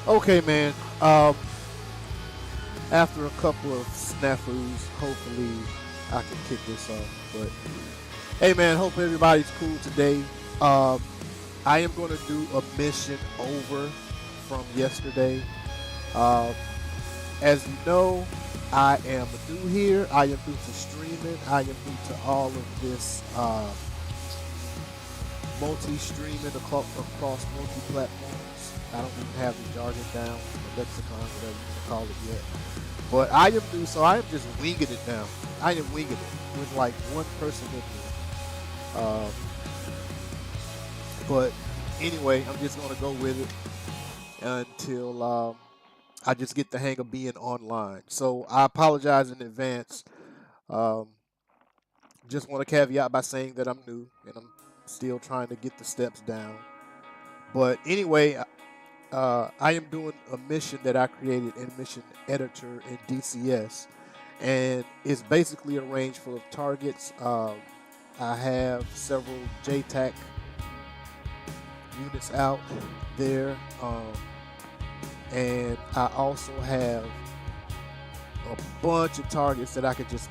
Okay, man. After a couple of snafus, hopefully I can kick this off. But hey, man, hope everybody's cool today. Um, I am going to do a mission over from yesterday. Um, as you know, I am new here. I am new to streaming. I am new to all of this multi-streaming across multi-platforms. I don't even have the jargon down, the lexicon, whatever you want to call it yet. But I am new, so I am just winging it now. I am winging it with like one person with me. But anyway, I'm just gonna go with it until I just get the hang of being online. So I apologize in advance. Um, just want to caveat by saying that I'm new and I'm still trying to get the steps down. But anyway, I am doing a mission that I created in Mission Editor in DCS, and it's basically a range full of targets. I have several JTAC units out there, and I also have a bunch of targets that I could just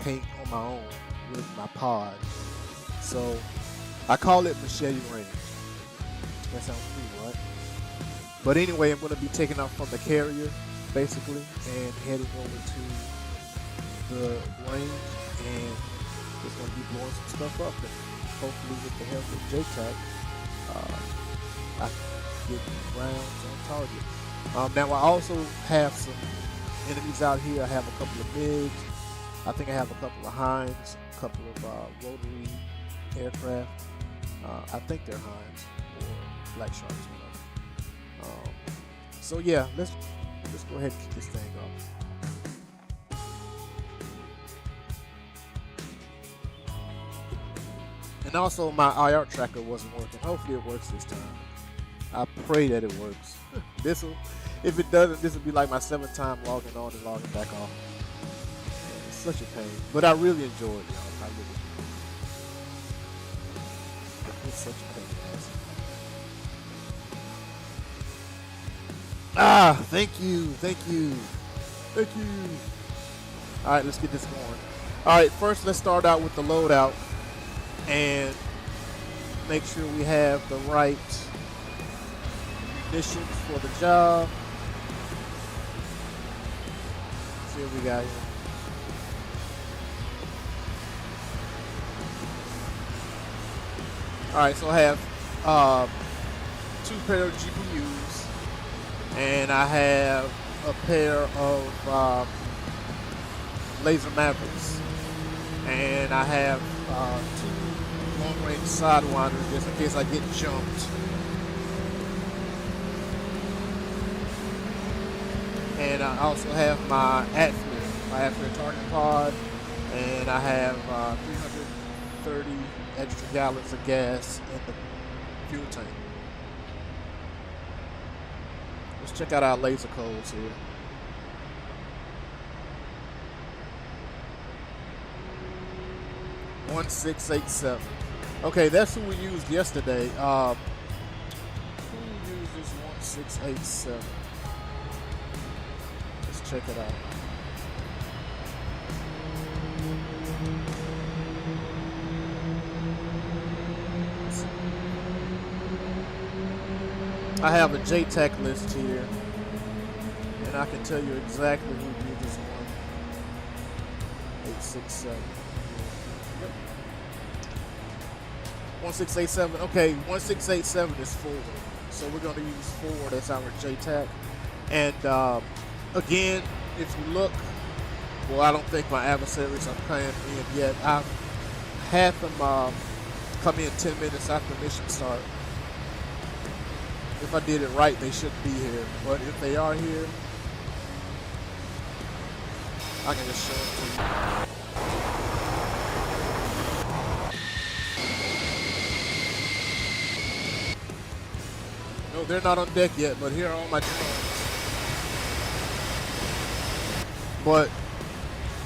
paint on my own with my pod. So I call it machete range. That sounds cool, right? But anyway, I'm going to be taking off from the carrier, basically, and heading over to the range, and just going to be blowing some stuff up, and hopefully with the help of JTAC, I can get rounds on target. Now I also have some enemies out here. I have a couple of MiGs. I think I have a couple of Hinds, a couple of rotary aircraft. I think they're Hinds or Black Sharks, whatever. So yeah, let's go ahead and kick this thing off. And also my IR tracker wasn't working. Hopefully it works this time. I pray that it works. If it doesn't, this will be like my 7th time logging on and logging back off. It's such a pain, but I really enjoy it, y'all. I really do. It's such a pain in the ass. Thank you, thank you, thank you. All right, let's get this going. All right, first let's start out with the loadout and make sure we have the right munitions for the job. Let's see what we got here. All right, so I have 2 pair of GPUs, and I have a pair of laser mavericks, and I have 2 long-range sidewinders just in case I get jumped. And I also have my ATFIR target pod, and I have 330 extra gallons of gas in the fuel tank. Let's check out our laser codes here. .1687. Okay, that's who we used yesterday. Who uses 1687? Let's check it out. I have a JTAC list here, and I can tell you exactly who uses 1867. 1687. Okay, 1687 is 4. So we're going to use 4. That's our JTAC. And again, if you look, well, I don't think my adversaries are playing in yet. I've had them come in 10 minutes after mission start. If I did it right, they shouldn't be here. But if they are here, I can just show it to you. No, they're not on deck yet, but here are all my drones. But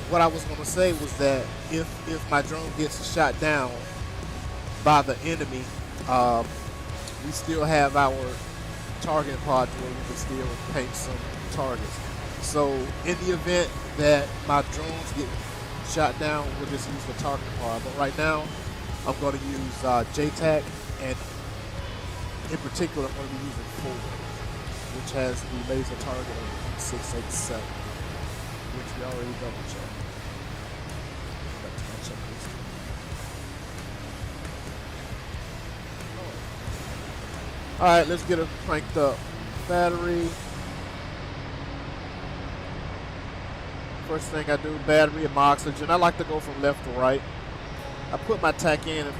what I was going to say was that if my drone gets shot down by the enemy, we still have our targeting pod to where we can still paint some targets. So in the event that my drones get shot down, we'll just use the targeting pod. But right now, I'm going to use JTAC, and in particular, I'm going to be using Ford, which has the laser target of 687, which we already double checked. Alright, let's get it cranked up. Battery. First thing I do, battery and my oxygen. I like to go from left to right. I put my tack in a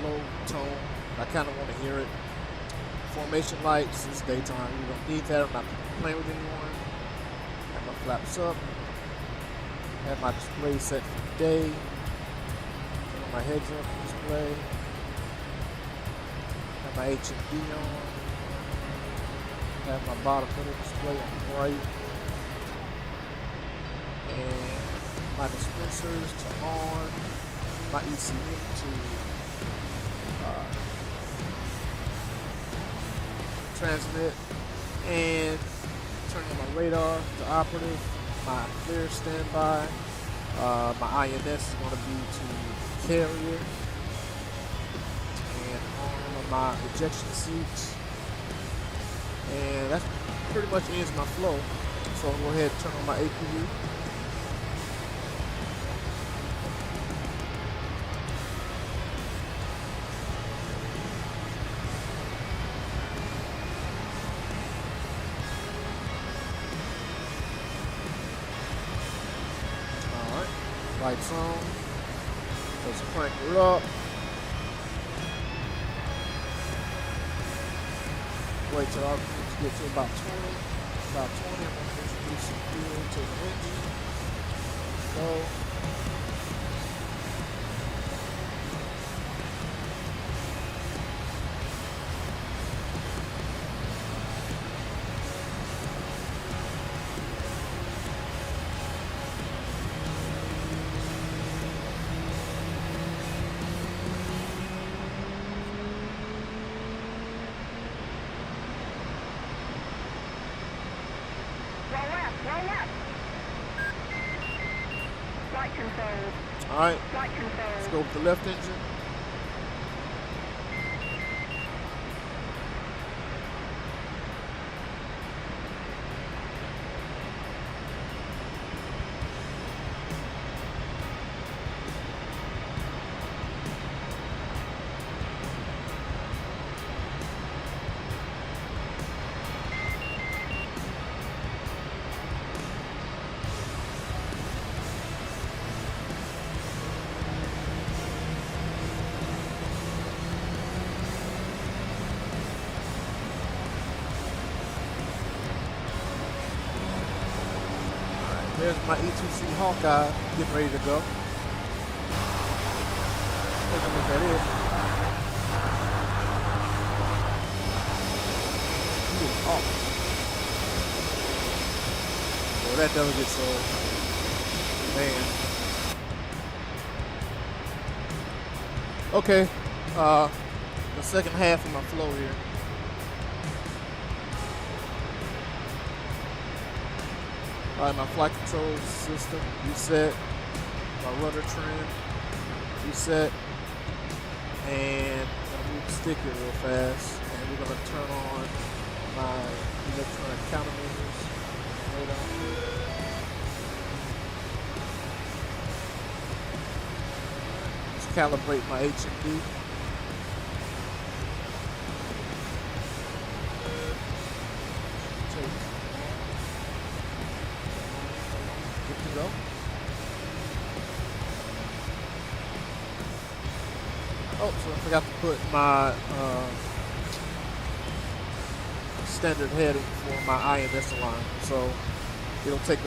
low tone. I kind of want to hear it. Formation lights, it's daytime. We don't need that. I'm not playing with anyone. Have my flaps up. Have my display set for day. Turn on my heads up display. Have my HMD on. Have my bottom middle display on bright. And my dispensers to on. My ECM to transmit, and turning on my radar to operative, my FLIR standby, my INS is going to be to carrier, and on my ejection seats, and that pretty much ends my flow. So I'll go ahead and turn on my APU. Lights on. Let's crank her up. Wait till our crews get to about 20. About 20, I'm going to introduce some fuel to the engine. Go. Alright, let's go with the left engine. There's my E2C Hawkeye getting ready to go. Take a look at it. He is off. Well, that delegate so man. Okay, the second half of my flow here. All right, my flight control system reset, my rudder trim reset, and I'm gonna move the stick here real fast, and we're gonna turn on my electronic countermeasures right on here. Just calibrate my HMD. Go. Oh, so I forgot to put my standard heading for my INS alarm. So it'll take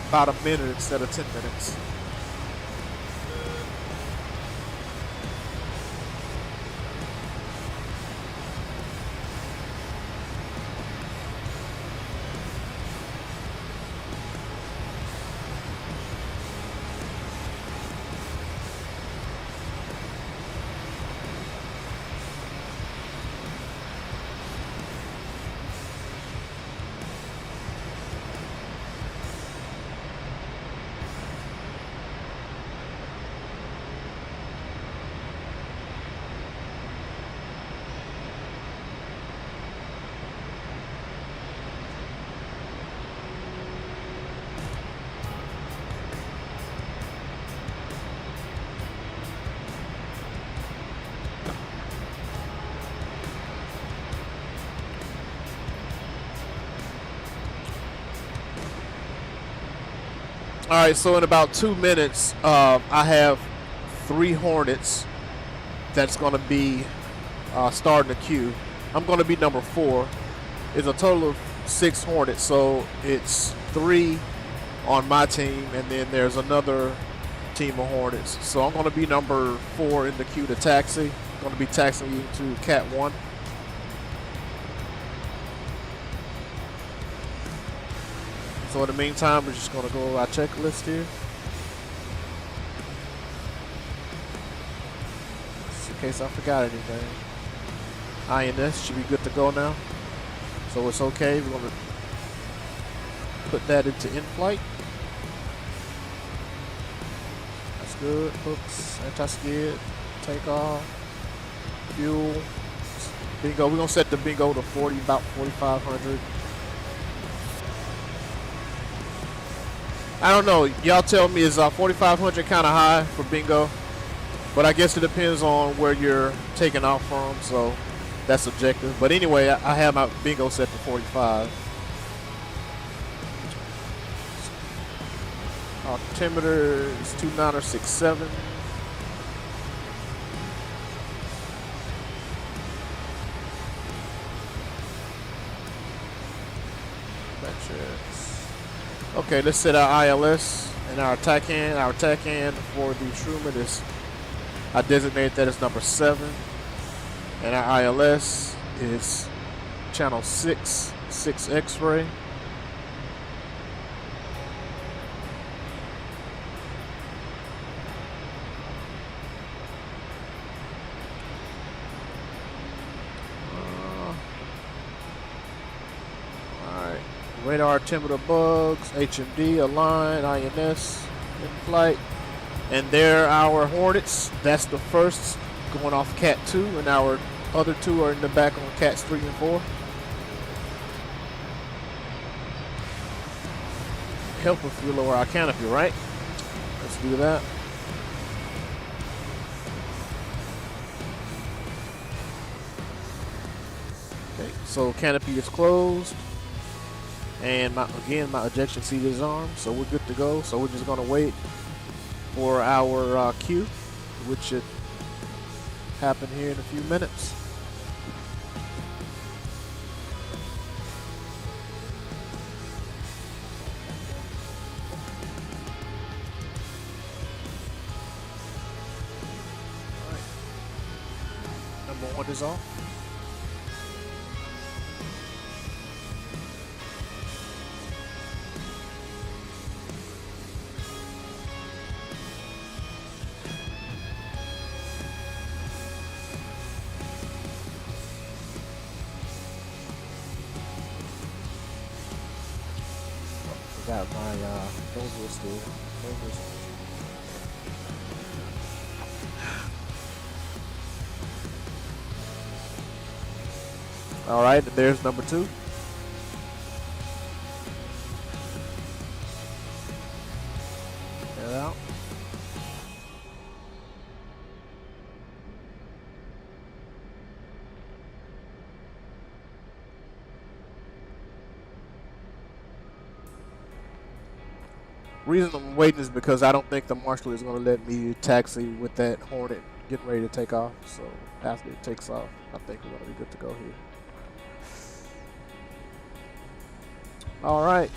about a minute instead of 10 minutes. right, so in about 2 minutes, I have 3 Hornets that's going to be starting the queue. I'm going to be number 4. It's a total of 6 Hornets, so it's 3 on my team, and then there's another team of Hornets. So I'm going to be number 4 in the queue to taxi. I'm going to be taxiing you to Cat 1. So in the meantime, we're just going to go over our checklist here. Just in case I forgot anything. INS should be good to go now. So it's okay. We're going to put that into in-flight. That's good. Hooks, anti-skid, takeoff, fuel. Bingo. We're going to set the bingo to 40, about 4,500. I don't know. Y'all tell me, is 4,500 kind of high for bingo? But I guess it depends on where you're taking off from, so that's subjective. But anyway, I have my bingo set to 45. Altimeter is 2967. Okay, let's set our ILS and our attack hand. Our attack hand for the Truman is, I designate that as number 7. And our ILS is channel 6 X-ray. Radar altimeter bugs, HMD, align, INS, in flight. And there are our Hornets. That's the first going off Cat 2, and our other 2 are in the back on Cats 3 and 4. Help if we lower our canopy, right? Let's do that. Okay, so canopy is closed. And again, my ejection seat is armed, so we're good to go. So we're just going to wait for our cue, which should happen here in a few minutes. All right. Number 1 is off. Got my those were still. All right, there's number 2. Get out. Reason I'm waiting is because I don't think the marshal is going to let me taxi with that Hornet getting ready to take off. So after it takes off, I think we're going to be good to go here. All right.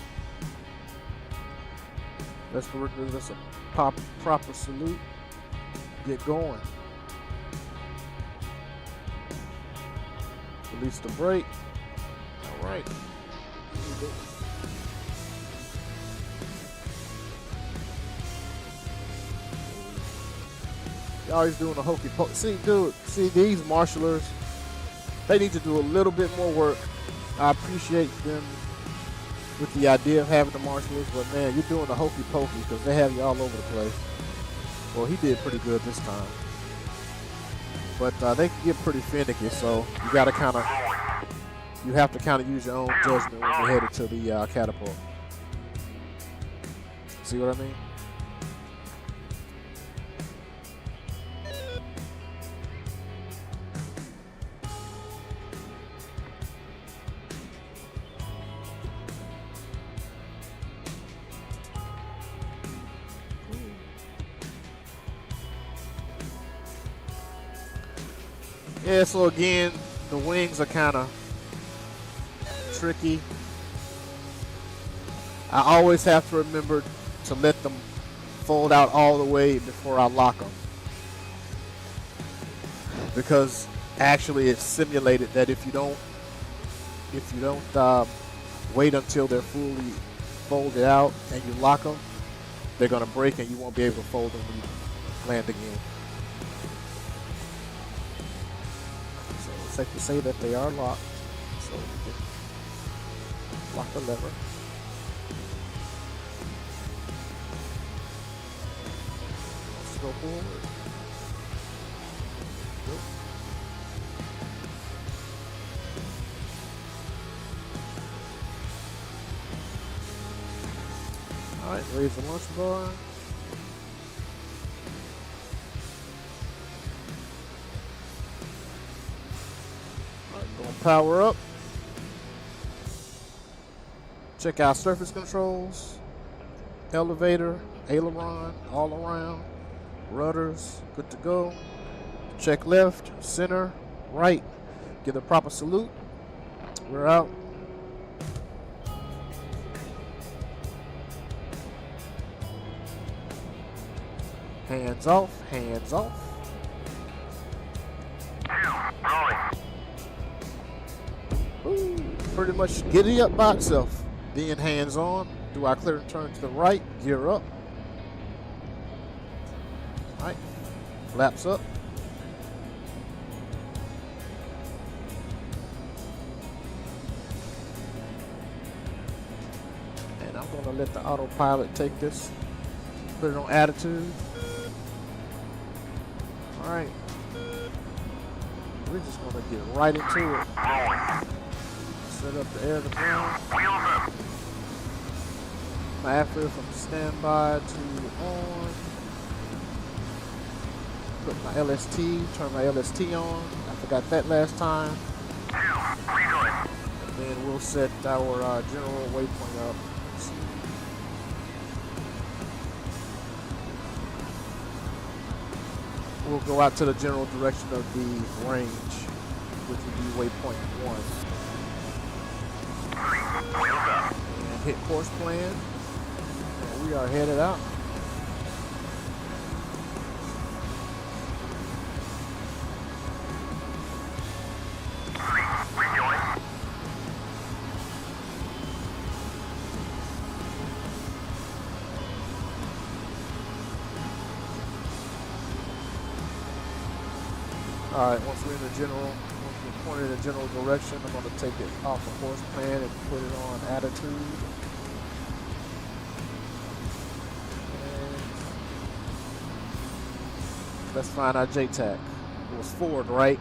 Let's do this a proper salute. Get going. Release the brake. All right. Here we go. Always doing a hokey pokey. See these marshalers, they need to do a little bit more work. I appreciate them with the idea of having the marshalers, but man, you're doing a hokey pokey because they have you all over the place. Well, he did pretty good this time, but they can get pretty finicky, so you got to you have to kind of use your own judgment when you're headed to the catapult. See what I mean? Yeah, so again, the wings are kind of tricky. I always have to remember to let them fold out all the way before I lock them, because actually it's simulated that if you don't wait until they're fully folded out and you lock them, they're gonna break and you won't be able to fold them when you land again. So it's safe to say that they are locked. So you can lock the lever. Let's go forward. Nope. Alright, raise the launch bar. Alright, going power up. Check out surface controls, elevator, aileron, all around, rudders, good to go. Check left, center, right. Give the proper salute. We're out. Hands off, hands off. Ooh, pretty much giddy up by itself. Then hands on. Do I clear and turn to the right? Gear up. Alright. Flaps up. And I'm going to let the autopilot take this. Put it on attitude. Alright. We're just gonna get right into it. Set up the air to ground. My airfield from standby to on. Put my LST, turn my LST on. I forgot that last time. And then we'll set our general waypoint up. We'll go out to the general direction of the range, which will be waypoint 1. And hit course plan. And we are headed out. Alright, once we're in the general, once we're pointed in the general direction, I'm going to take it off the course plan and put it on attitude. And let's find our JTAC. It was forward, right?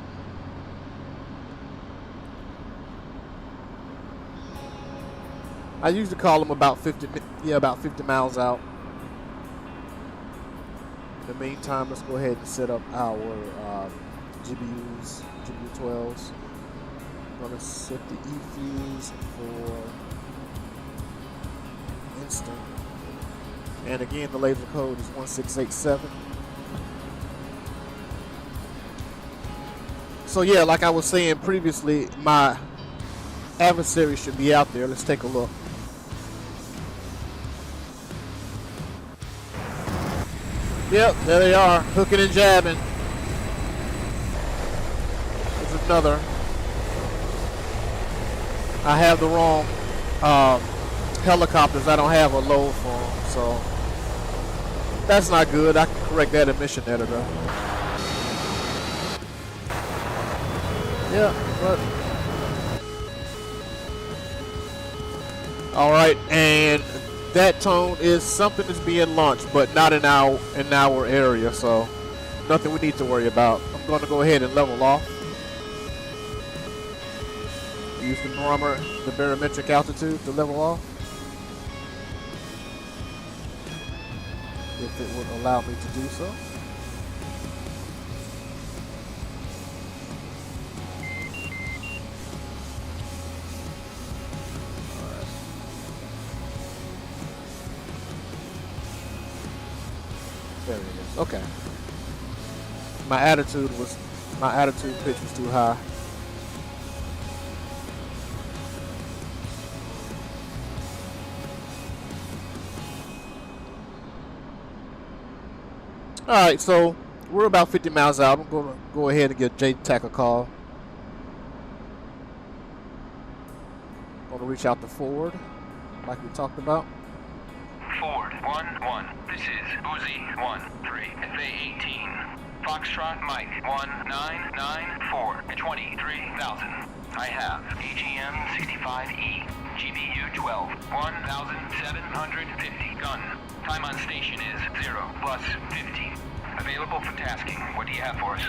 I usually call them about 50 miles out. In the meantime, let's go ahead and set up our GBUs, GBU12s. I'm going to set the E-fuse for instant. And again, the laser code is 1687. So yeah, like I was saying previously, my adversary should be out there. Let's take a look. Yep, there they are, hooking and jabbing. There's another. I have the wrong helicopters. I don't have a load for them, so that's not good. I can correct that in mission editor. Yeah, but all right, and that tone is something that's being launched, but not in our area, so nothing we need to worry about. I'm going to go ahead and level off. Use the barometer, the barometric altitude to level off. If it would allow me to do so. There it is. Okay. My attitude was My attitude pitch was too high. All right, so we're about 50 miles out. I'm going to go ahead and give Jaden Tack a call. Going to reach out to Ford, like we talked about. Ford 1-1. This is Uzi 1-3 FA18. Foxtrot Mike 1994 at 23,000. I have AGM 65E, GBU 12, 1,750 gun. Time on station is 0 plus 50. Available for tasking. What do you have for us?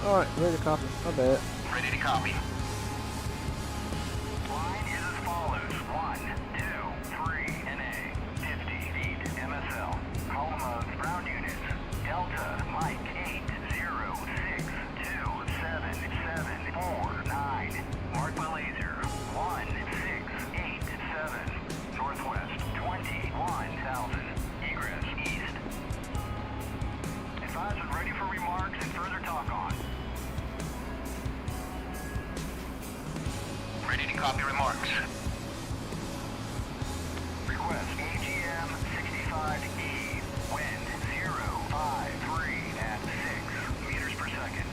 Alright, ready to copy. My bad. Ready to copy. Line is as follows. 1, 2, 3, NA, 50 feet, MSL. Column of ground units. Delta, Mike, 8062774 Mark by laser. 1687. Northwest, 21,000. Egress, east. Advise when ready for remarks and further talk on. Ready to copy remarks. Request AGM 65E. Wind 053 at 6 meters per second.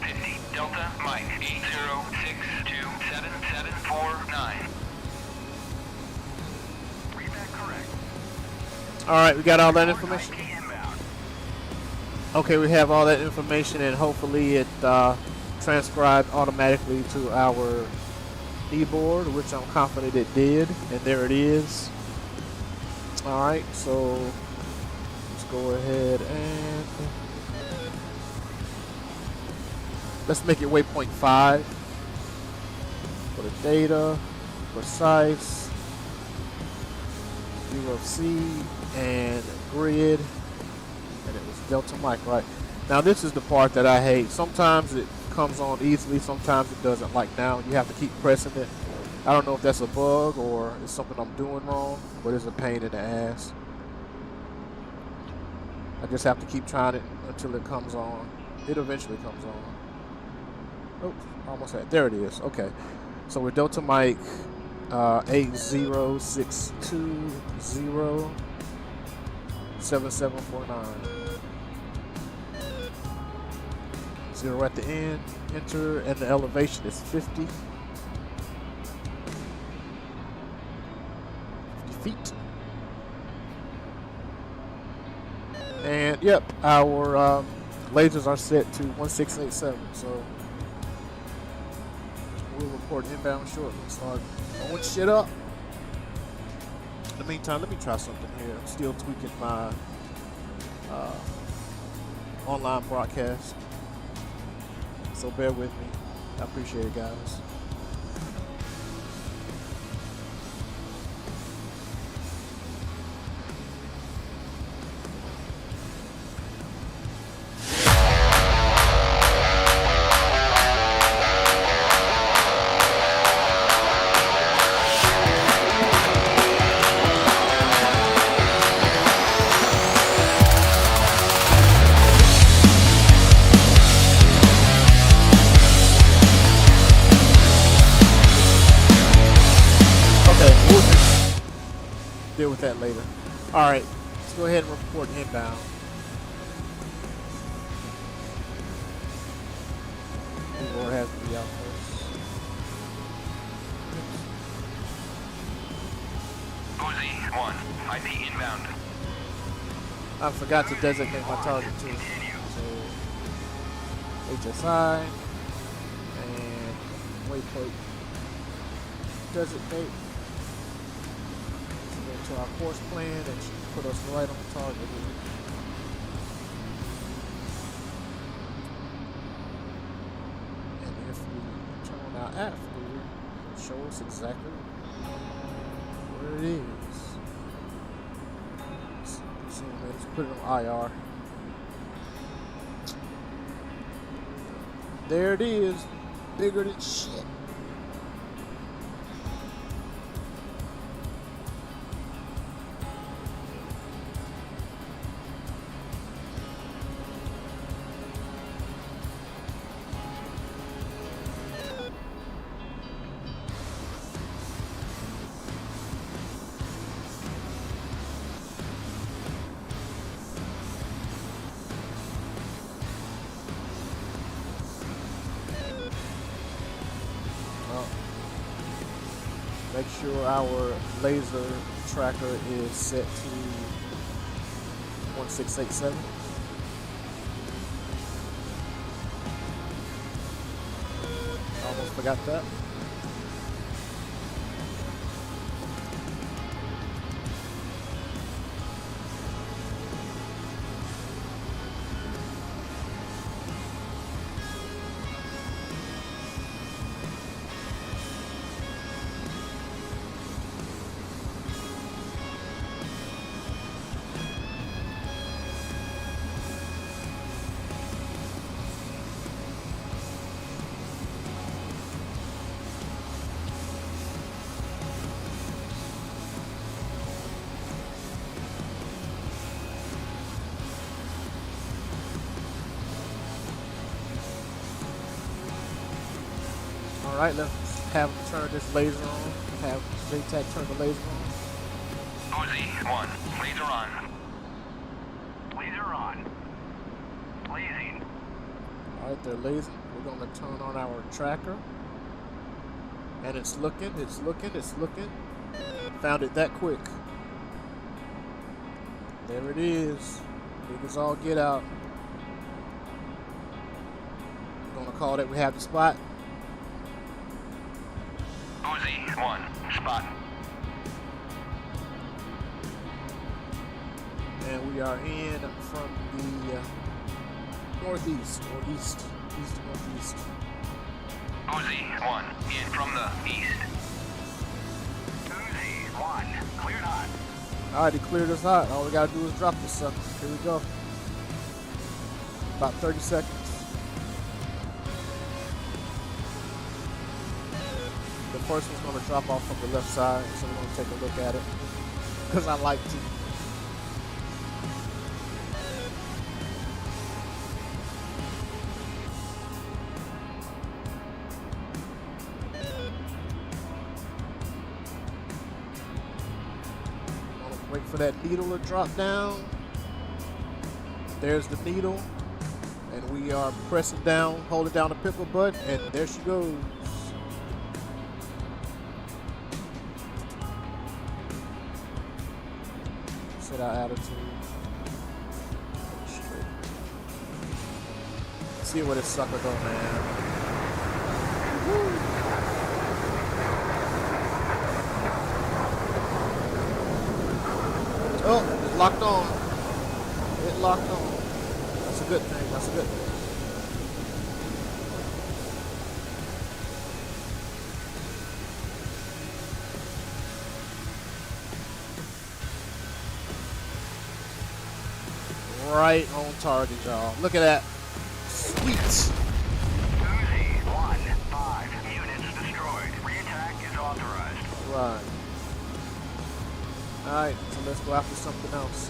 50 Delta Mike 8062774 Read that correct. Alright, we got all that information. Okay, we have all that information, and hopefully it transcribed automatically to our keyboard, which I'm confident it did, and there it is. Alright, so let's go ahead and let's make it waypoint 5 for the data, precise, U of C, and grid, and it was Delta Mike, right? Now this is the part that I hate. Sometimes it comes on easily, sometimes it doesn't. Like now, you have to keep pressing it. I don't know if that's a bug or it's something I'm doing wrong, but it's a pain in the ass. I just have to keep trying it until it comes on. It eventually comes on. Oh, almost had. There it is. Okay, so we're Delta Mike 806207749. 0 at the end, enter, and the elevation is 50 feet. And yep, our lasers are set to 1687, so we'll report inbound shortly. Start blowing shit up. In the meantime, let me try something here. I'm still tweaking my online broadcast, so bear with me. I appreciate it, guys. Deal with that later. All right, let's go ahead and report inbound. Keyboard has to be out first. Uzi 1, IP inbound. I forgot to designate my target too. So HSI and waypoint designate. To our course plan that should put us right on target here. And if we turn out after us exactly where it is. Let's put it on IR. There it is, bigger than shit. Make sure our laser tracker is set to 1687. Almost forgot that. All right, let's have him turn this laser on. Have JTAC turn the laser on. Uzi 1, laser on. Laser on. Blazing. All right, they're lasing. We're going to turn on our tracker. And it's looking, it's looking, it's looking. Found it that quick. There it is. Big as all get out. We're going to call that we have the spot. Uzi 1, spot. And we are in from the northeast, or east to northeast. Uzi 1, in from the east. Uzi 1, cleared hot. All right, he cleared us hot. All we got to do is drop this sucker. Here we go. About 30 seconds. The first one's going to drop off from the left side, so we're going to take a look at it. Because I like to. Wait for that needle to drop down. There's the needle. And we are pressing down, holding down the pipper button, and there she goes. Set our attitude. Straight. See where this sucker go, man. Woo. Oh, it's locked on. It locked on. That's a good thing. That's a good thing. Right on target, y'all. Look at that. Sweet. Uzi 1, 5 units destroyed. Re-attack is authorized. Right. Alright, so let's go after something else.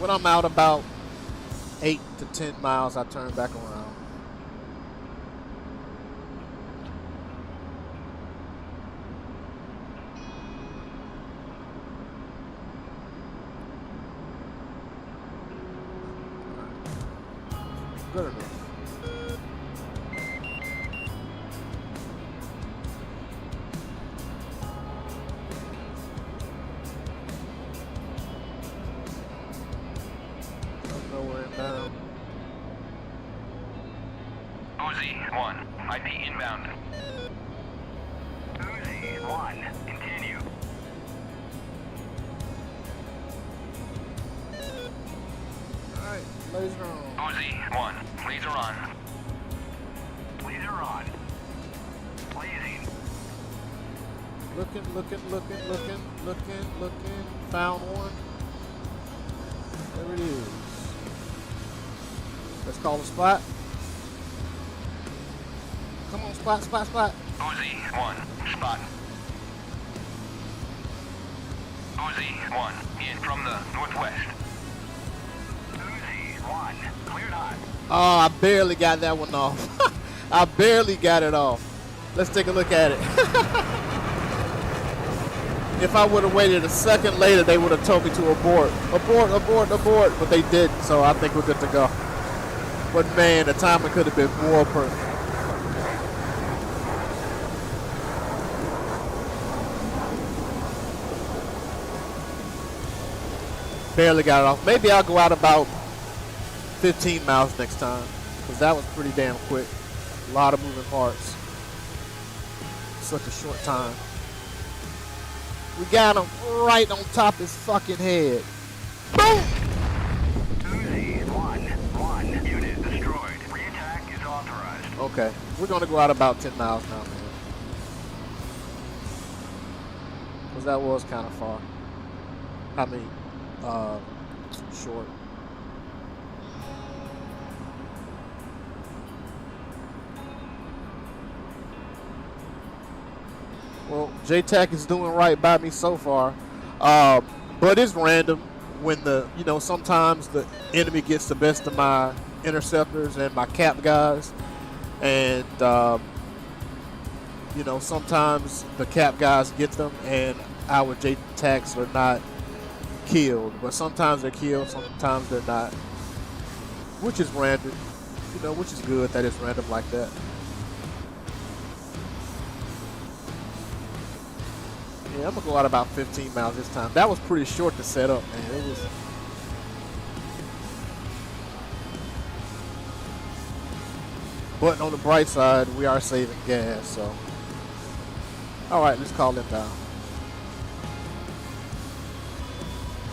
When I'm out about 8 to 10 miles, I turn back around. Good enough. Nowhere inbound. 1, IP inbound. Uzi 1, continue. Alright, laser on. Uzi 1, laser on. Laser on. Blazing. Looking. Found one. There it is. Let's call the spot. Come on, spot. Uzi 1, spot. Uzi 1, in from the northwest. Uzi 1, cleared hot. Oh, I barely got that one off. I barely got it off. Let's take a look at it. If I would have waited a second later, they would have told me to abort. Abort, but they didn't, so I think we're good to go. But man, the timing could have been more perfect. Barely got it off. Maybe I'll go out about 15 miles next time, because that was pretty damn quick. A lot of moving parts. Such a short time. We got him right on top of his fucking head. Boom! Uzi 1, unit destroyed. Re-attack is authorized. Okay, we're gonna go out about 10 miles now, man. Because that was kind of far. I mean, short. Well, JTAC is doing right by me so far, but it's random when sometimes the enemy gets the best of my interceptors and my cap guys, and sometimes the cap guys get them and our JTACs are not killed, but sometimes they're killed, sometimes they're not, which is random, which is good that it's random like that. Yeah, I'm gonna go out about 15 miles this time. That was pretty short to set up, man. It was. But on the bright side, we are saving gas, so. All right, let's call them down.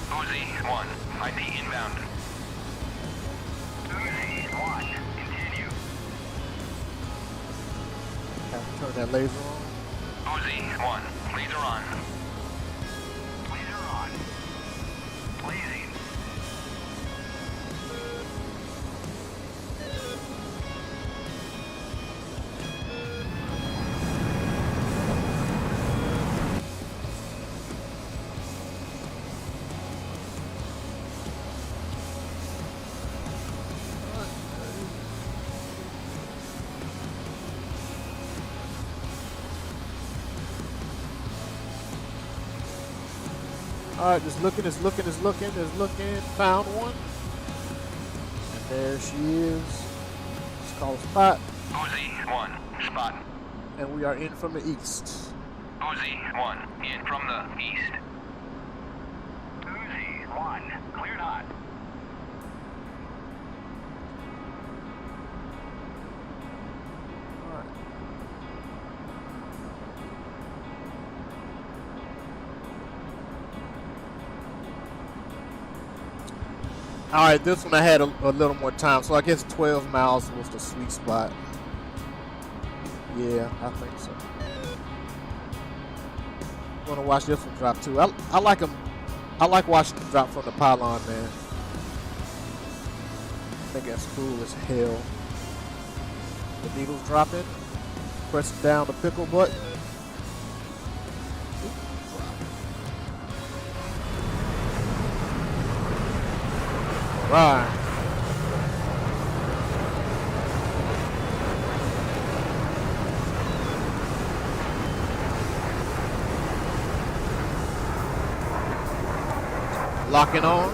Uzi 1, IP inbound. Uzi 1, continue. Have to turn that laser on. Uzi 1, laser on. Laser on. Blazing. All right, just looking. Found one. And there she is. Let's call a spot. Uzi 1, spot. And we are in from the east. Uzi 1, in from the east. Uzi 1, cleared hot. All right. All right, this one I had a little more time, so I guess 12 miles was the sweet spot. Yeah, I think so. I'm gonna watch this one drop too. I like them. I like watching them drop from the pylon, man. I think that's cool as hell. The needles dropping. Pressing down the pickle button. Right. Locking on.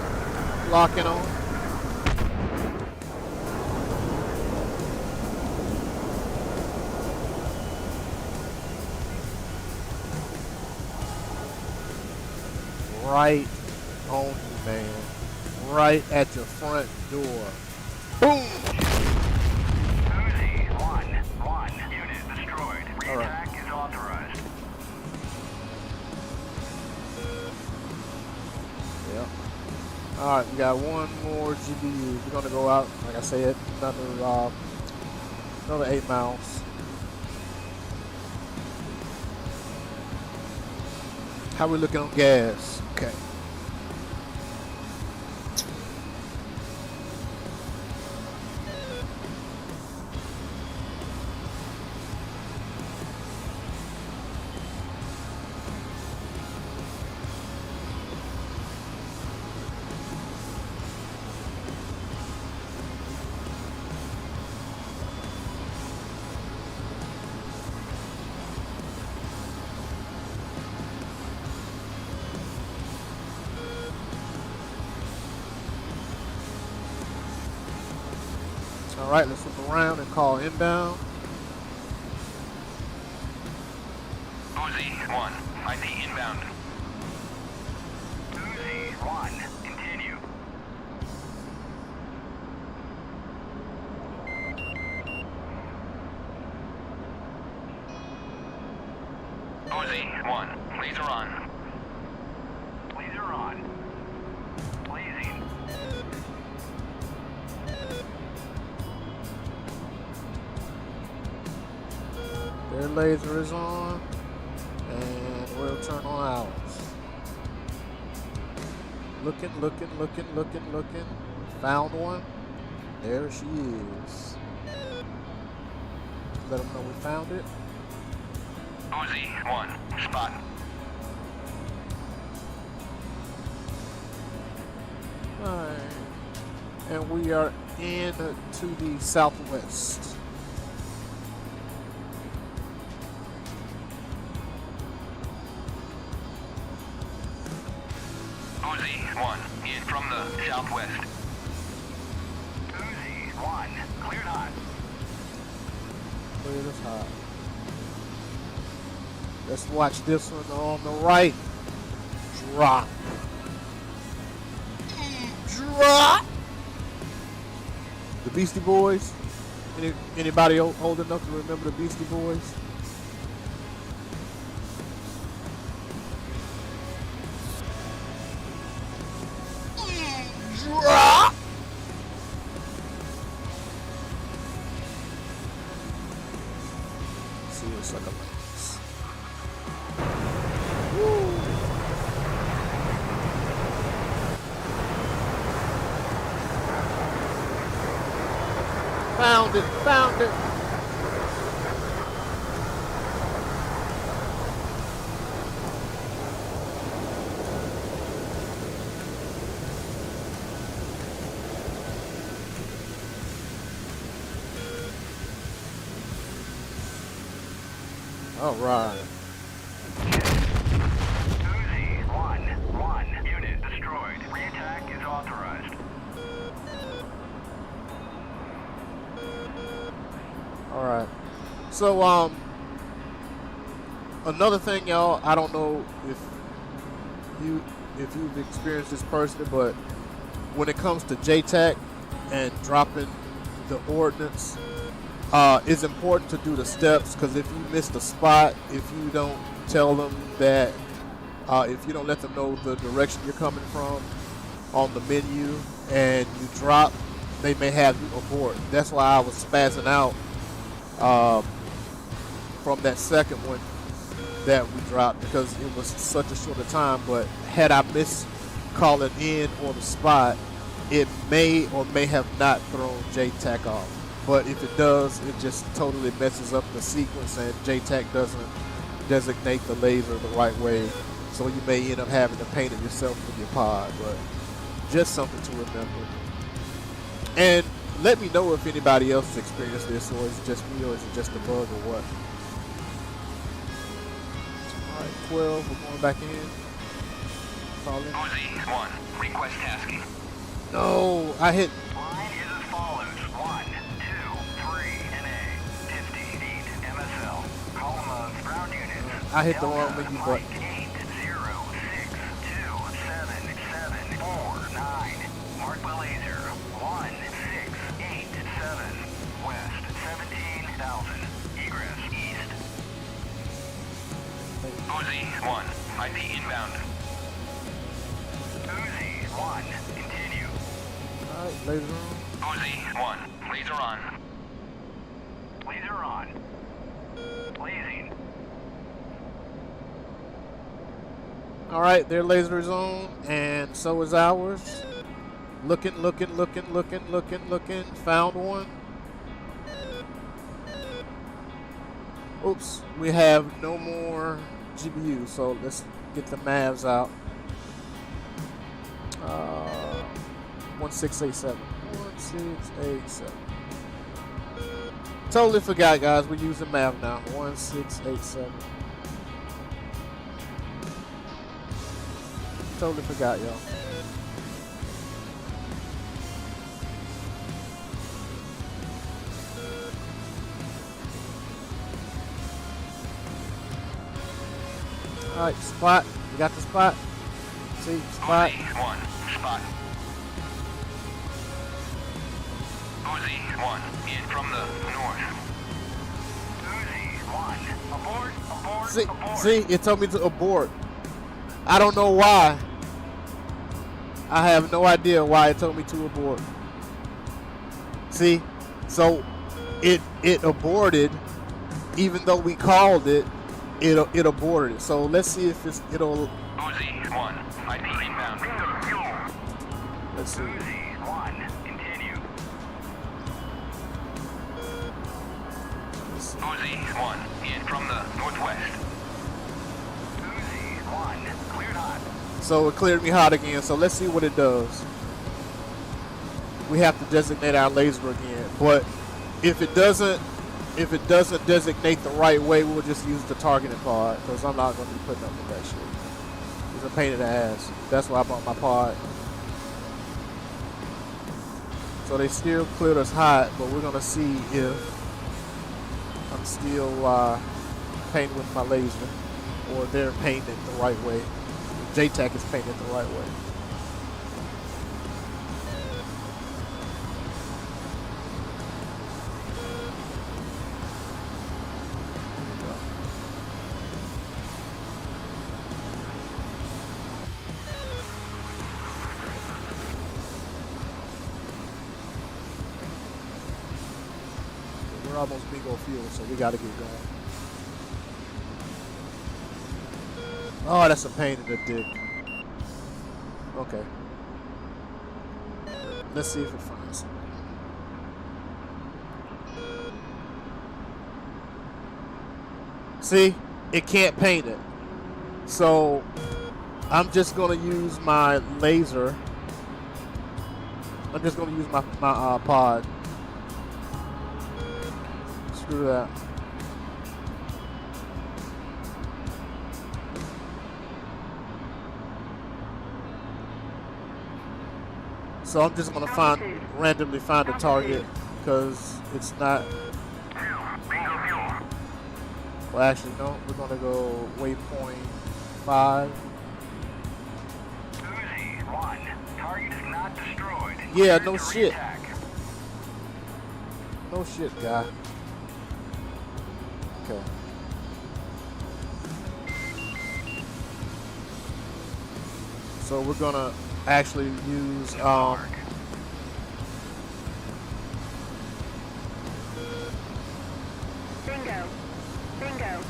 Right on you, man. Right at your front door. Boom! Uzi 1, All right, we got one more GBU. We're gonna go out, like I said, another 8 miles. How we looking on gas? Okay. All right, let's look around and call inbound. Uzi 1, IP inbound. Uzi 1, continue. Uzi 1, laser on. Laser on. Blazing. Their laser is on, and we'll turn on ours. Looking. Found one. There she is. Let them know we found it. Uzi 1, spot. Alright. And we are in to the southwest. Uzi 1, in from the southwest. Uzi 1, cleared hot. Clear as hot. Let's watch this one on the right. Drop. Drop. The Beastie Boys. Anybody old enough to remember the Beastie Boys? Drop. See what's like a lens. Woo. Found it, found it. All right. Uzi 1, unit destroyed. Re-attack is authorized. All right. So, another thing, y'all. I don't know if you've experienced this personally, but when it comes to JTAC and dropping the ordnance, it's important to do the steps, because if you miss the spot, if you don't tell them that, if you don't let them know the direction you're coming from on the menu and you drop, they may have you abort. That's why I was spazzing out from that second one that we dropped, because it was such a short time. But had I missed calling in on the spot, it may or may have not thrown JTAC off. But if it does, it just totally messes up the sequence, and JTAC doesn't designate the laser the right way. So you may end up having to paint it yourself with your pod. But just something to remember. And let me know if anybody else has experienced this, or is it just me, or is it just a bug, or what. All right, 12, we're going back in. Call in. Uzi 1, request tasking. No, I hit. Line is as follows. 1, 2, 3, NA, 50 feet, MSL. Column of ground units. I hit the wrong menu button. 8, 0, 6, 2, 7, 7, 4, 9. Mark the laser. 1, 6, 8, 7. West, 17,000. Egress, east. Uzi 1, IP inbound. Uzi 1, continue. Alright, laser on. Uzi, 1. Laser on. Laser on. Blazing. Alright, their laser's on, and so is ours. Looking. Found one. Oops, we have no more GBU, so let's get the Mavs out. 1687. 1687. Totally forgot, guys. We're using Mav now. 1687. Totally forgot, y'all. Alright, spot. We got the spot. See, spot. Uzi, 1. Spot. Uzi, 1. In from the north. Uzi, 1. Abort. See, it told me to abort. I don't know why. I have no idea why it told me to abort. See, so it aborted, even though we called it. It aborted it. So let's see if it'll. Uzi, 1. IP inbound. Let's see. Uzi, 1. Continue. Let's see. Uzi, 1. In from the northwest. Uzi, 1. Cleared hot. So it cleared me hot again. So let's see what it does. We have to designate our laser again. But if it doesn't designate the right way, we'll just use the targeting pod, because I'm not going to be putting up with that shit. It's a pain in the ass. That's why I bought my pod. So they still cleared us hot, but we're going to see if I'm still painting with my laser, or they're painting it the right way. JTAC is painted the right way. We're almost bingo fuel, so we got to get going. Oh, that's a pain in the dick. Okay. Let's see if it finds it. See? It can't paint it. So, I'm just going to use my laser. I'm just going to use my pod. Screw that. So I'm just gonna randomly find a target, because it's not. Well, actually, no. We're gonna go waypoint 5. Uzi, 1. Target is not destroyed. Yeah, Cleared no to shit. re-attack. No shit, guy. Okay. So we're gonna actually use Bingo. Bingo.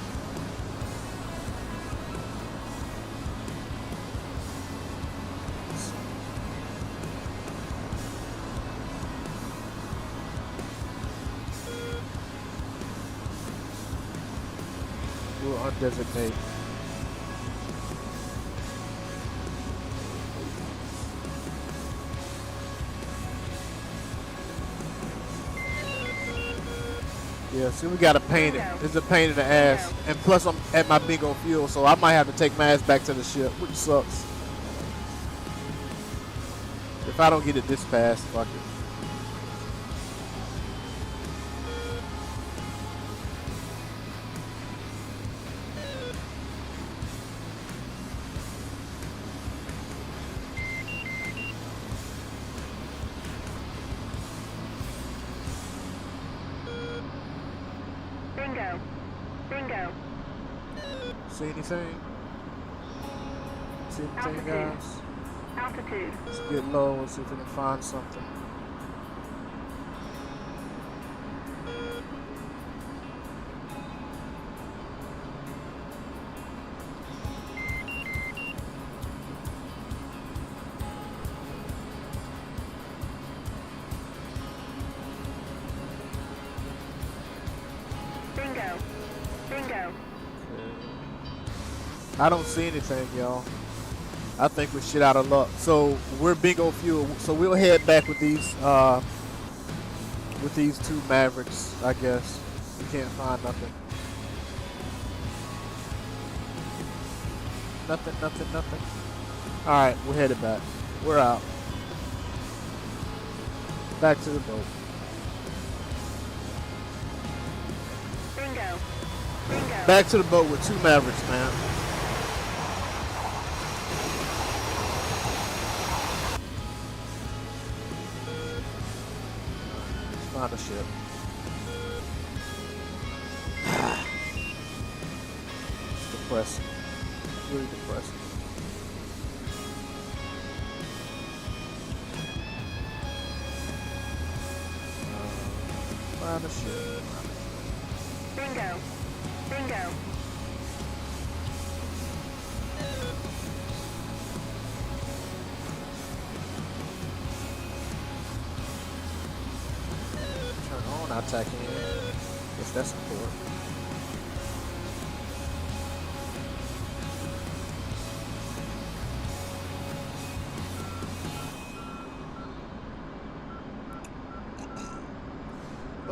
we'll undesignate. Yeah, see, we gotta paint it. It's a pain in the ass. And plus, I'm at my bingo fuel, so I might have to take my ass back to the ship, which sucks. If I don't get it this fast, fuck it. Bingo. Bingo. See anything? See anything, Altitude. guys? Altitude. Let's get low and see if we can find something. Bingo. Bingo. I don't see anything, y'all. I think we're shit out of luck. So we're bingo fuel. So we'll head back with these two Mavericks, I guess. We can't find nothing. Nothing. Alright, we're headed back. We're out. Back to the boat. Bingo. Bingo. Back to the boat with two Mavericks, man. Find a ship. It's depressing. It's really depressing. Find a ship. Bingo. Bingo. Turn on our tacking. Guess that's important.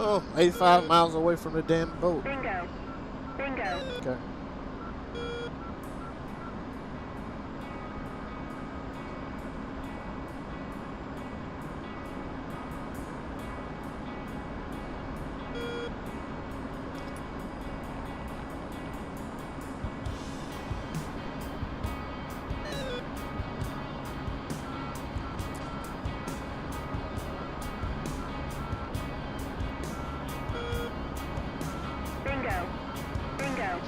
Oh, 85 miles away from the damn boat. Bingo. Bingo. Okay. Bingo. Bingo.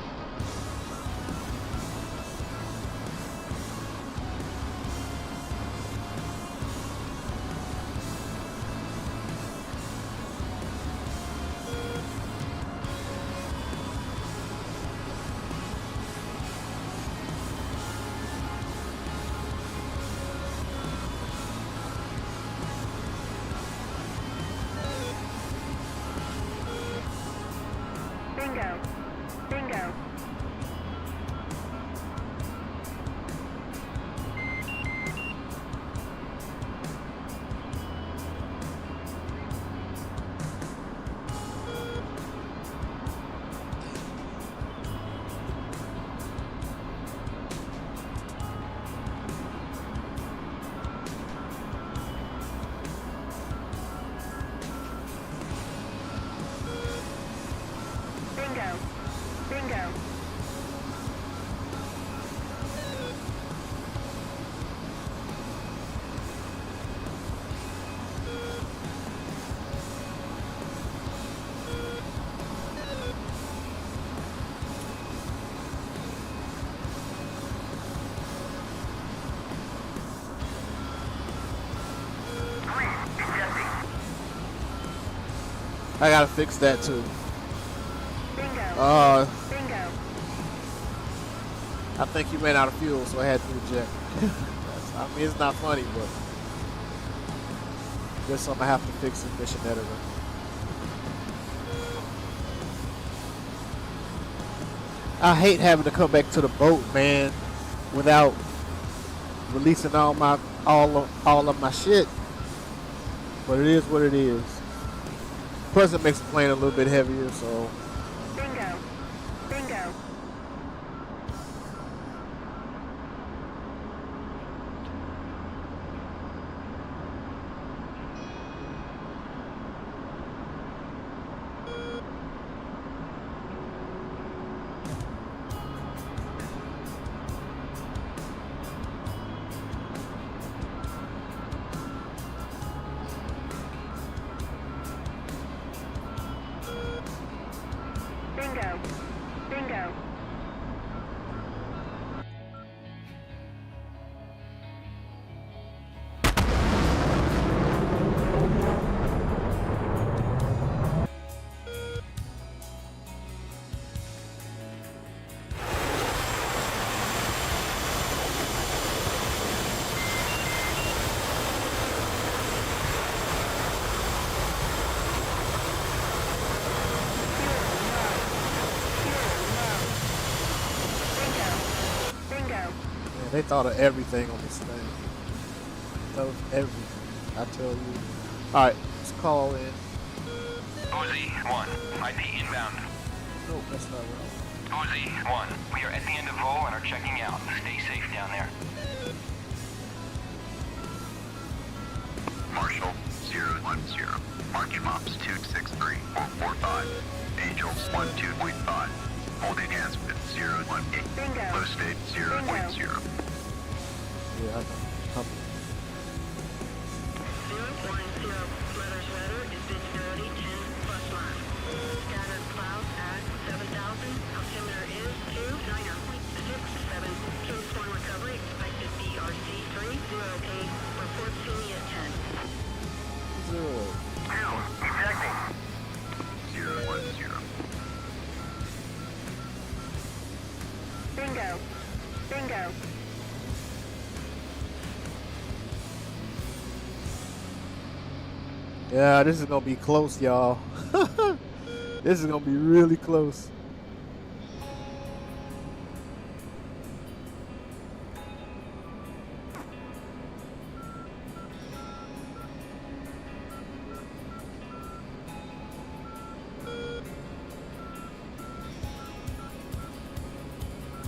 Bingo. Bingo. Bingo. Bingo. I gotta fix that too. Bingo. Bingo. I think you ran out of fuel, so I had to eject. I mean, it's not funny, but there's something I have to fix in Mission Editor. I hate having to come back to the boat, man, without releasing all of my shit. But it is what it is. Plus, it makes the plane a little bit heavier, so. Bingo. Bingo. they thought of everything on this thing. That was everything. I tell you. All right, let's call in. Uzi 1, ID inbound. Nope, that's not right. Uzi 1, we are at the end of Vol and are checking out. Stay safe down there. Marshall 010. March Mops 263-445. Angels 12.5. Holding hands with 018. Bingo. Low state 0.0. Yeah, I know. 010, letters weather is visibility 10 plus line. Scattered clouds at 7,000. Altimeter is 290.67. Kingstorm recovery expected BRC 308. Report to me at 10. Zero. 2, ejecting. 010. Bingo. Bingo. Yeah, this is gonna be close, y'all. This is gonna be really close.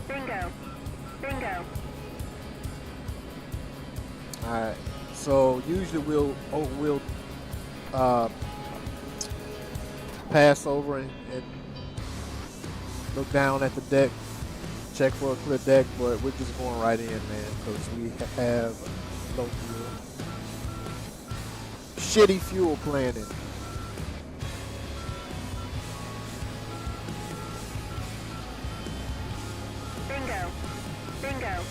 Bingo. Bingo. All right. So usually we'll pass over and look down at the deck, check for a clear deck, but we're just going right in, man, because we have low fuel. Shitty fuel planning. Bingo. Bingo.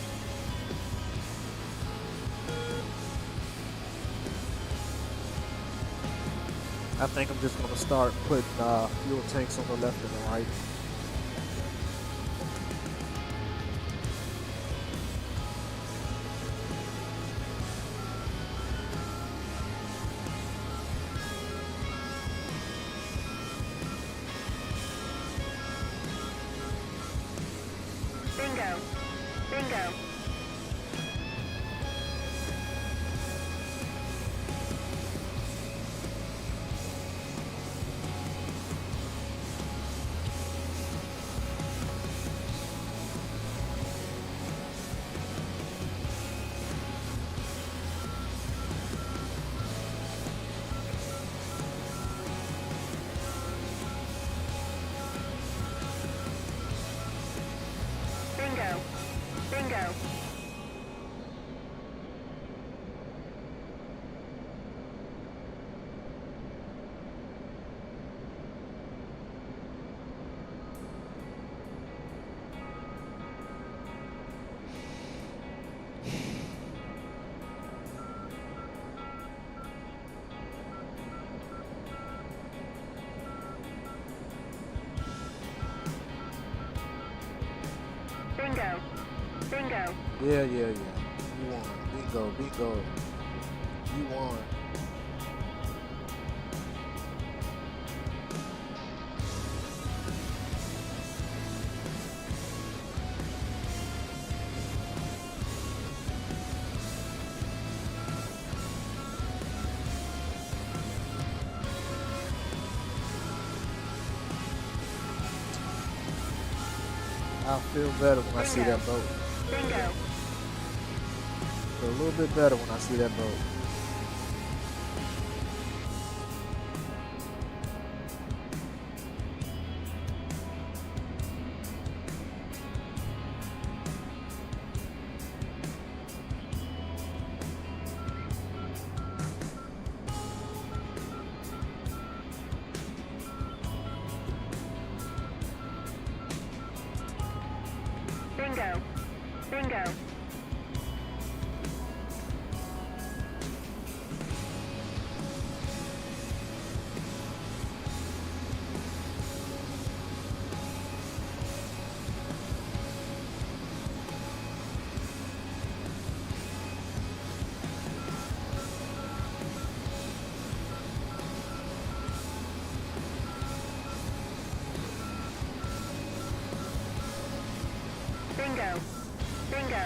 I think I'm just going to start putting fuel tanks on the left and the right. Bingo. Bingo. Bingo. Bingo. Bingo. Bingo. Yeah. You won. Bingo. You won. I'll feel better when I see that boat. Bingo. Feel a little bit better when I see that boat. Bingo. Bingo. Bingo. Bingo.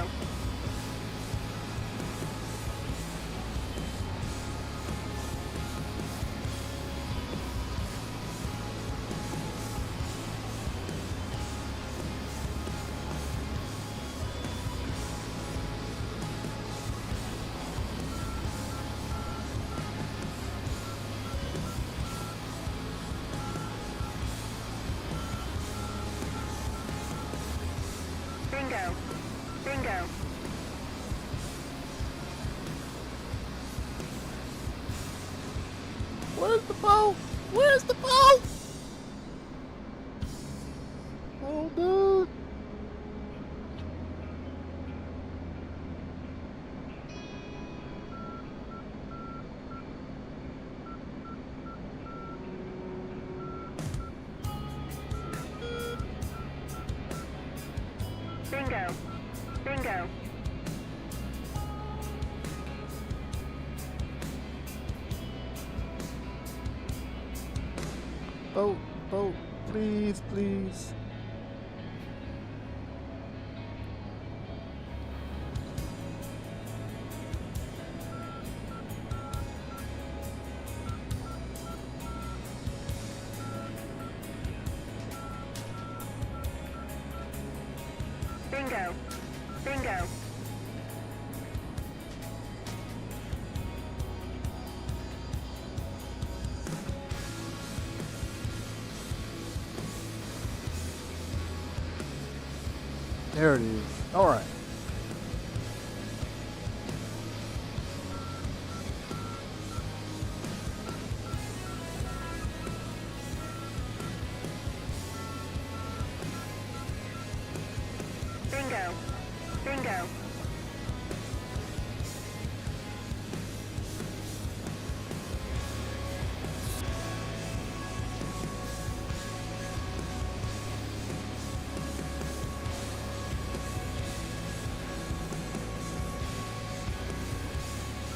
Bingo. Bingo. Where's the boat? Where's the boat? Oh, dude. Bingo. Bingo. Boat, boat, please, please. Bingo. Bingo. There it is. All right. Bingo. Bingo.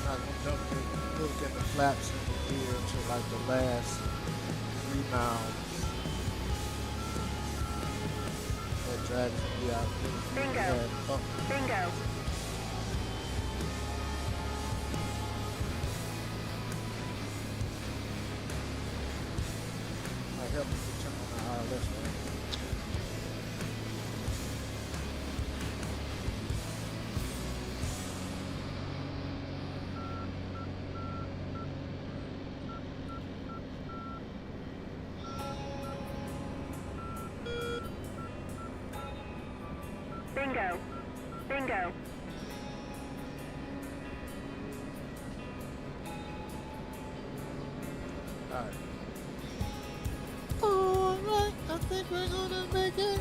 I'm not gonna jump in, look at the flaps in the gear until like the last rebound. That drags me out. Bingo. Yeah, oh, Bingo. might help me to turn on the RLS one. Bingo. Bingo. Alright. Alright, I think we're gonna make it.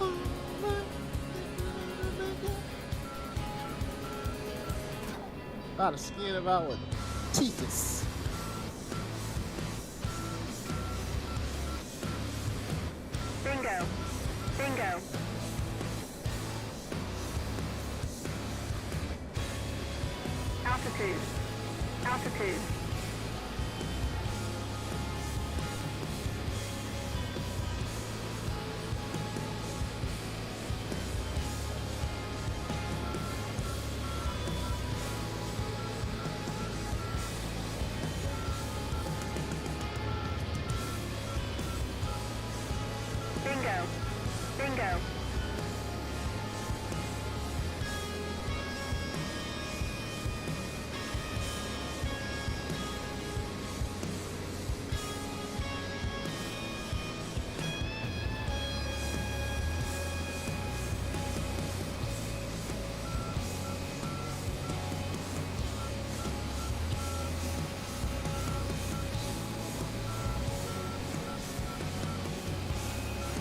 Alright, I think we're gonna make it. About to skin of our teethus. Bingo. Bingo. Altitude. Altitude. Bingo. Bingo.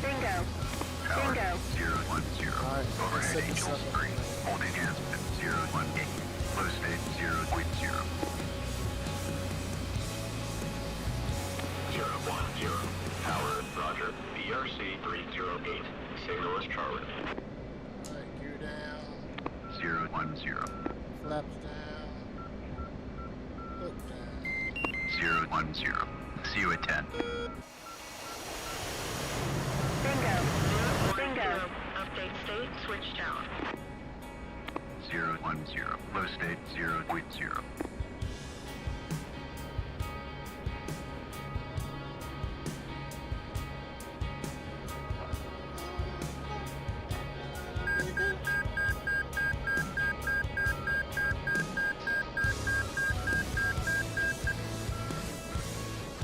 Bingo. Tower Bingo. 010. Alright, Overhead set this Angels up. 3. Hold enhancement 018. Low state 0.0. 010. Tower, roger. BRC 308. Signal is Charlie. Alright, gear down, 010. flaps down, hook down. 010. See you at 10. Bingo. Bingo. Update state switched out. 010. Low state 0.0.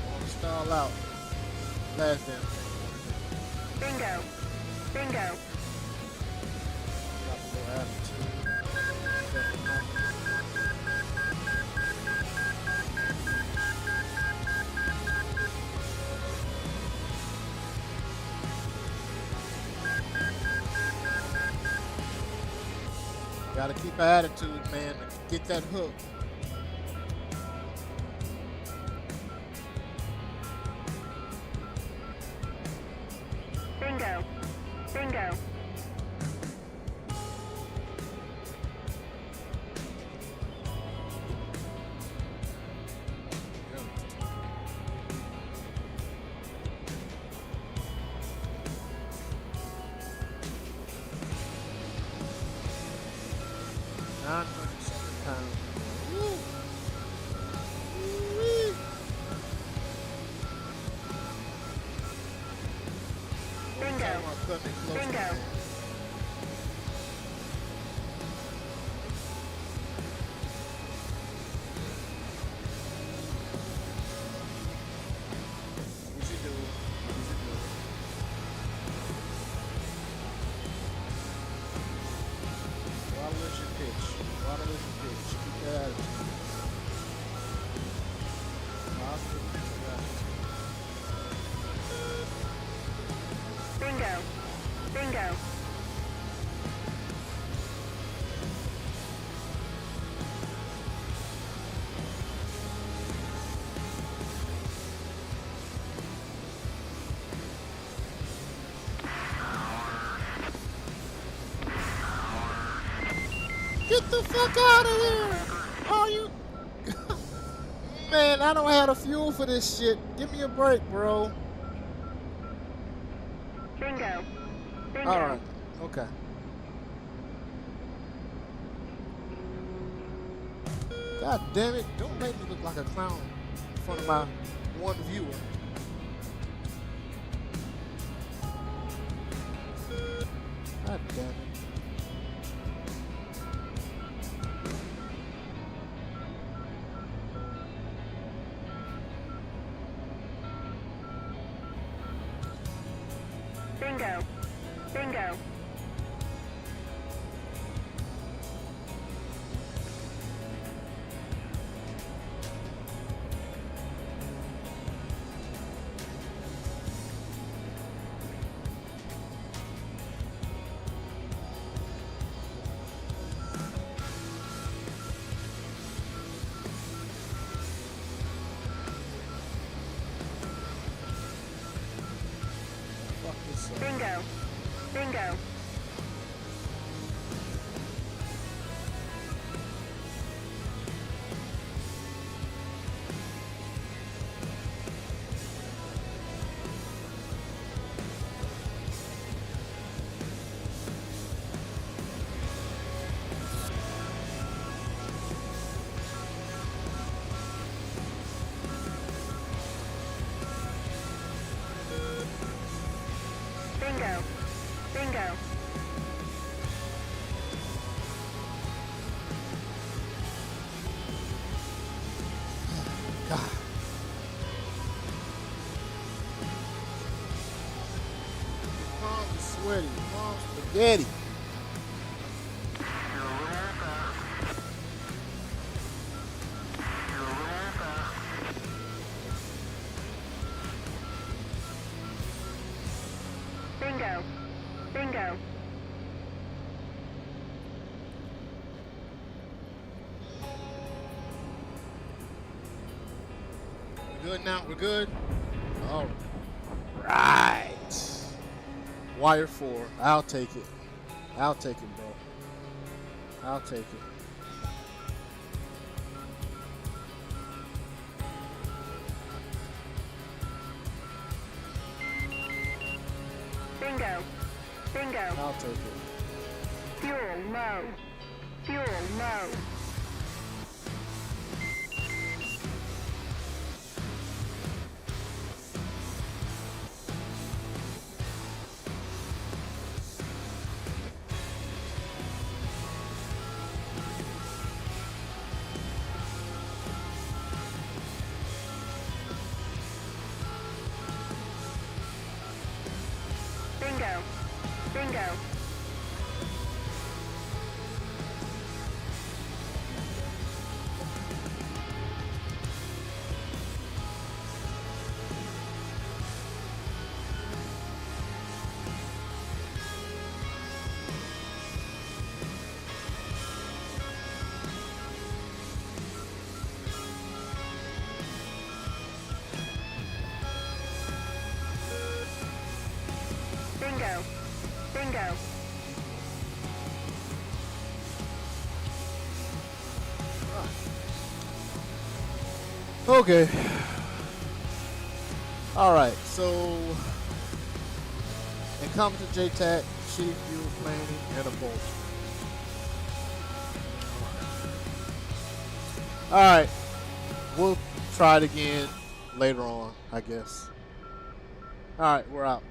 Wanna stall out. Last damn thing. Bingo. Bingo. Got a little attitude. Gotta keep an attitude, man, to get that hook. Bingo. Bingo. £900 Bingo. Bingo. Easy do. Easy do. Waterless your pitch. Waterless your pitch. Keep that attitude. Positive attitude. Bingo. Bingo. Get the fuck out of here! Oh, you. Man, I don't have the fuel for this shit. Give me a break, bro. Bingo. Bingo. Alright. Okay. God damn it. Don't make me look like a clown in front of my one viewer. God damn it. Bingo. Bingo. Fuck this up. Bingo. Bingo. Bingo. Bingo. God. Mom's sweaty. Mom's spaghetti. Bingo. Bingo. We're good now? We're good? All right. Wire 4. I'll take it. I'll take it, bro. I'll take it. Bingo. Bingo. I'll take it. Fuel low. Fuel low. Bingo. Bingo. Bingo. Bingo. Okay. Alright, so incompetent JTAC, shitty fuel planning, and a bolt. Alright. We'll try it again later on, I guess. Alright, we're out.